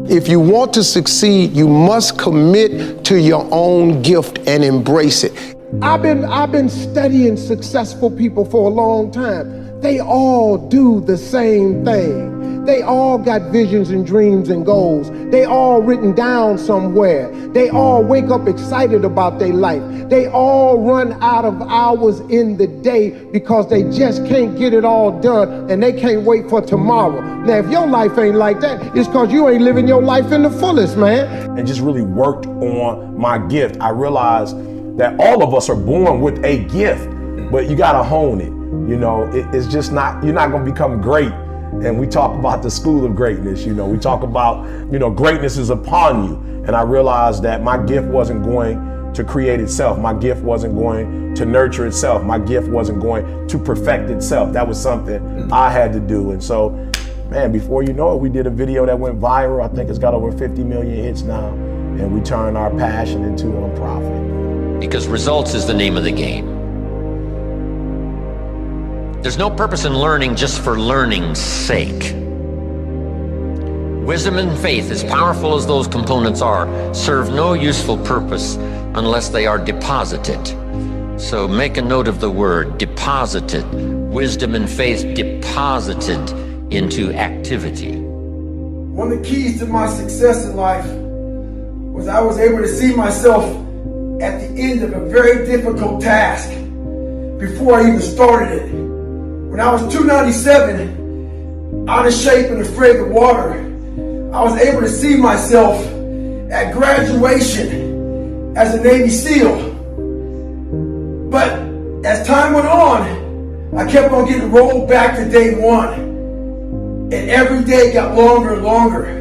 If you want to succeed, you must commit to your own gift and embrace it. I've been studying successful people for a long time. They all do the same thing. They all got visions and dreams and goals. They all written down somewhere. They all wake up excited about their life. They all run out of hours in the day because they just can't get it all done and they can't wait for tomorrow. Now, if your life ain't like that, it's because you ain't living your life in the fullest, man. And just really worked on my gift. I realized that all of us are born with a gift, but you gotta hone it. You know, it's just not, you're not gonna become great. And we talk about the school of greatness, you know, we talk about, you know, greatness is upon you. And I realized that my gift wasn't going to create itself. My gift wasn't going to nurture itself. My gift wasn't going to perfect itself. That was something I had to do. And so, man, before you know it, we did a video that went viral. I think it's got over 50 million hits now. And we turned our passion into a profit. Because results is the name of the game. There's no purpose in learning just for learning's sake. Wisdom and faith, as powerful as those components are, serve no useful purpose unless they are deposited. So make a note of the word, deposited. Wisdom and faith deposited into activity. One of the keys to my success in life was I was able to see myself at the end of a very difficult task before I even started it. When I was 297, out of shape and afraid of water, I was able to see myself at graduation as a Navy SEAL. But as time went on, I kept on getting rolled back to day one. And every day got longer and longer.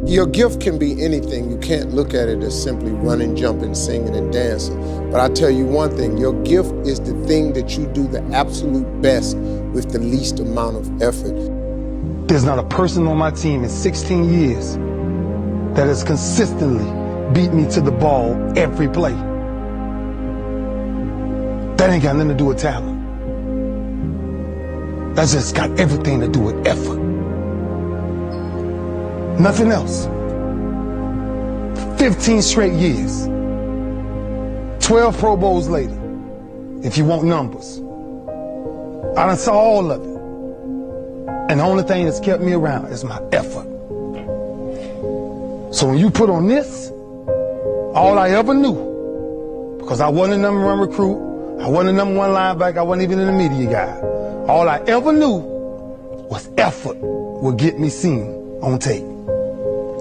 Your gift can be anything. You can't look at it as simply running, jumping, singing, and dancing. But I tell you one thing, your gift is the thing that you do the absolute best with the least amount of effort. There's not a person on my team in 16 years that has consistently beat me to the ball every play. That ain't got nothing to do with talent. That's just got everything to do with effort. Nothing else. 15 straight years. 12 Pro Bowls later, if you want numbers. I done saw all of it. And the only thing that's kept me around is my effort. So when you put on this, all I ever knew, because I wasn't a number one recruit, I wasn't a number one linebacker, I wasn't even in the media guy. All I ever knew was effort will get me seen on tape.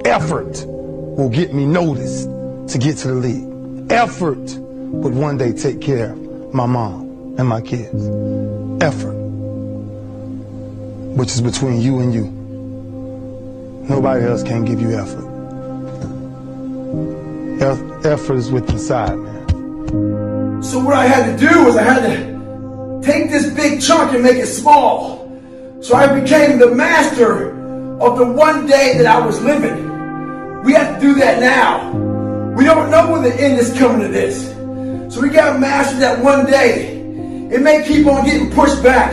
Effort will get me noticed to get to the league. Effort would one day take care of my mom and my kids. Effort, which is between you and you. Nobody else can give you effort. Effort is with inside, man. So what I had to do was I had to take this big chunk and make it small. So I became the master of the one day that I was living. We have to do that now. We don't know when the end is coming to this. So we got to master that one day. It may keep on getting pushed back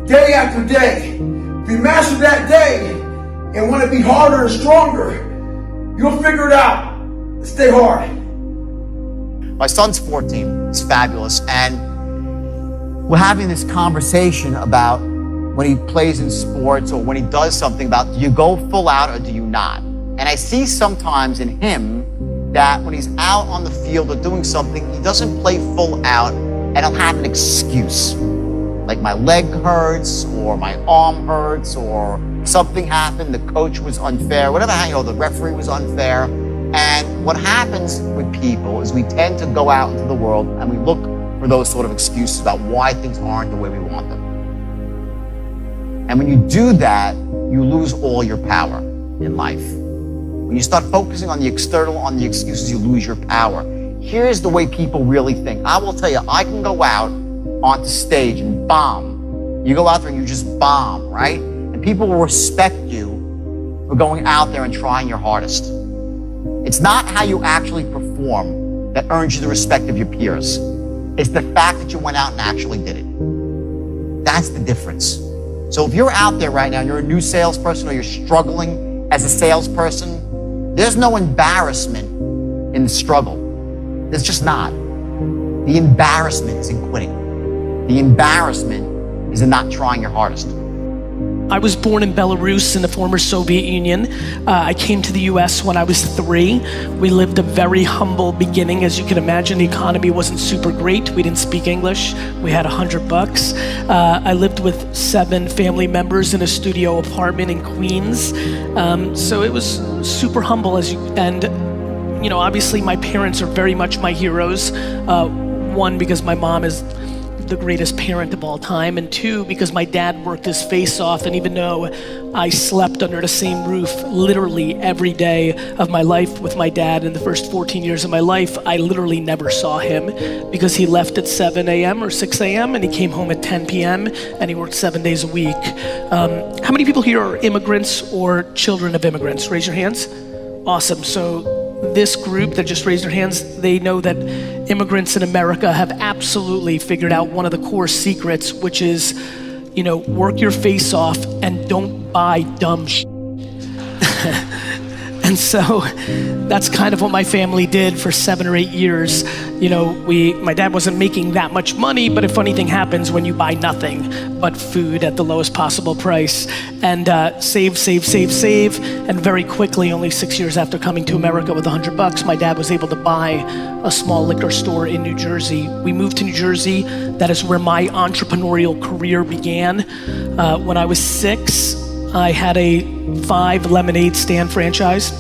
day after day. If you master that day and want to be harder and stronger, you'll figure it out. Stay hard. My son's 14. He's fabulous. And we're having this conversation about when he plays in sports or when he does something about, do you go full out or do you not? And I see sometimes in him that when he's out on the field or doing something, he doesn't play full out and he'll have an excuse. Like my leg hurts or my arm hurts or something happened, the coach was unfair, whatever, the referee was unfair. And what happens with people is we tend to go out into the world and we look for those sort of excuses about why things aren't the way we want them. And when you do that, you lose all your power in life. When you start focusing on the external, on the excuses, you lose your power. Here's the way people really think. I will tell you, I can go out onto stage and bomb. You go out there and you just bomb, right? And people will respect you for going out there and trying your hardest. It's not how you actually perform that earns you the respect of your peers. It's the fact that you went out and actually did it. That's the difference. So if you're out there right now and you're a new salesperson or you're struggling as a salesperson, There's no embarrassment in the struggle. There's just not. The embarrassment is in quitting. The embarrassment is in not trying your hardest. I was born in Belarus in the former Soviet Union. I came to the US when I was 3. We lived a very humble beginning. As you can imagine, the economy wasn't super great. We didn't speak English. We had $100. I lived with 7 family members in a studio apartment in Queens. So it was super humble, and obviously my parents are very much my heroes. One, because my mom is the greatest parent of all time, and 2, because my dad worked his face off, and even though I slept under the same roof literally every day of my life with my dad in the first 14 years of my life, I literally never saw him because he left at 7 a.m. or 6 a.m. and he came home at 10 p.m. and he worked 7 days a week. How many people here are immigrants or children of immigrants? Raise your hands. Awesome. So this group that just raised their hands, they know that immigrants in America have absolutely figured out one of the core secrets, which is, work your face off and don't buy dumb shit. And so that's kind of what my family did for 7 or 8 years. My dad wasn't making that much money, but a funny thing happens when you buy nothing but food at the lowest possible price. And save. And very quickly, only 6 years after coming to America with $100, my dad was able to buy a small liquor store in New Jersey. We moved to New Jersey. That is where my entrepreneurial career began. When I was 6, I had a 5 lemonade stand franchise.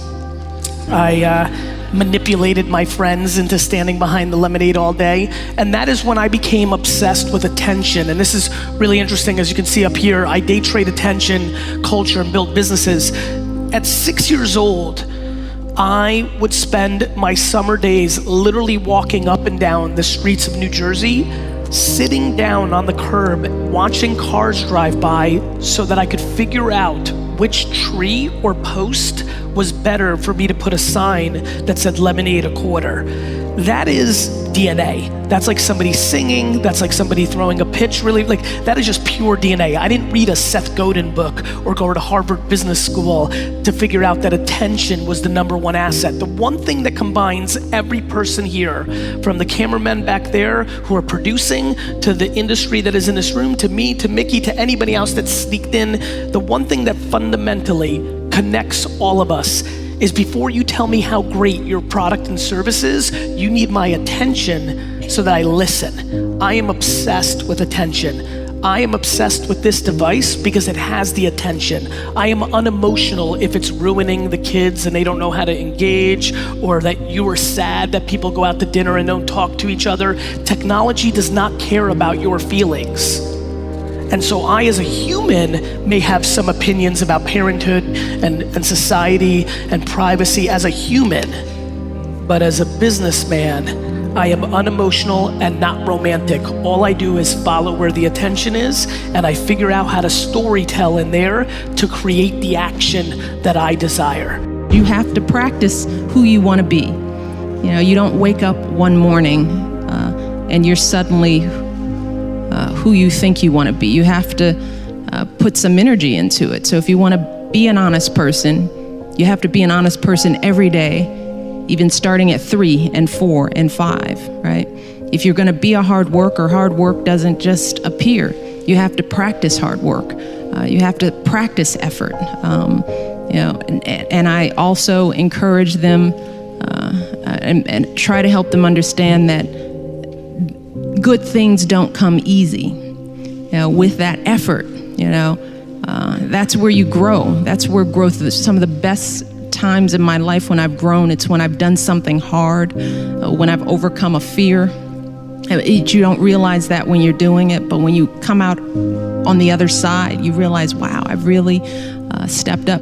I manipulated my friends into standing behind the lemonade all day. And that is when I became obsessed with attention. And this is really interesting. As you can see up here, I day trade attention, culture, and build businesses. At 6 years old, I would spend my summer days literally walking up and down the streets of New Jersey, sitting down on the curb, watching cars drive by so that I could figure out which tree or post was better for me to put a sign that said lemonade a quarter. That is DNA. That's like somebody singing, that's like somebody throwing a pitch, really, that is just pure DNA. I didn't read a Seth Godin book or go to Harvard Business School to figure out that attention was the #1 asset. The one thing that combines every person here, from the cameramen back there who are producing, to the industry that is in this room, to me, to Mickey, to anybody else that's sneaked in, the one thing that fundamentally connects all of us is before you tell me how great your product and service is, you need my attention so that I listen. I am obsessed with attention. I am obsessed with this device because it has the attention. I am unemotional if it's ruining the kids and they don't know how to engage, or that you are sad that people go out to dinner and don't talk to each other. Technology does not care about your feelings. And so I, as a human, may have some opinions about parenthood and society and privacy as a human, but as a businessman, I am unemotional and not romantic. All I do is follow where the attention is, and I figure out how to storytell in there to create the action that I desire. You have to practice who you want to be. You don't wake up one morning and you're suddenly who you think you want to be. You have to put some energy into it. So if you want to be an honest person, you have to be an honest person every day, even starting at 3 and 4 and 5, right? If you're going to be a hard worker, hard work doesn't just appear. You have to practice hard work. You have to practice effort. And I also encourage them and try to help them understand that good things don't come easy. With that effort, that's where you grow. That's where growth is. Some of the best times in my life when I've grown, it's when I've done something hard, when I've overcome a fear. You don't realize that when you're doing it, but when you come out on the other side, you realize, wow, I've really stepped up.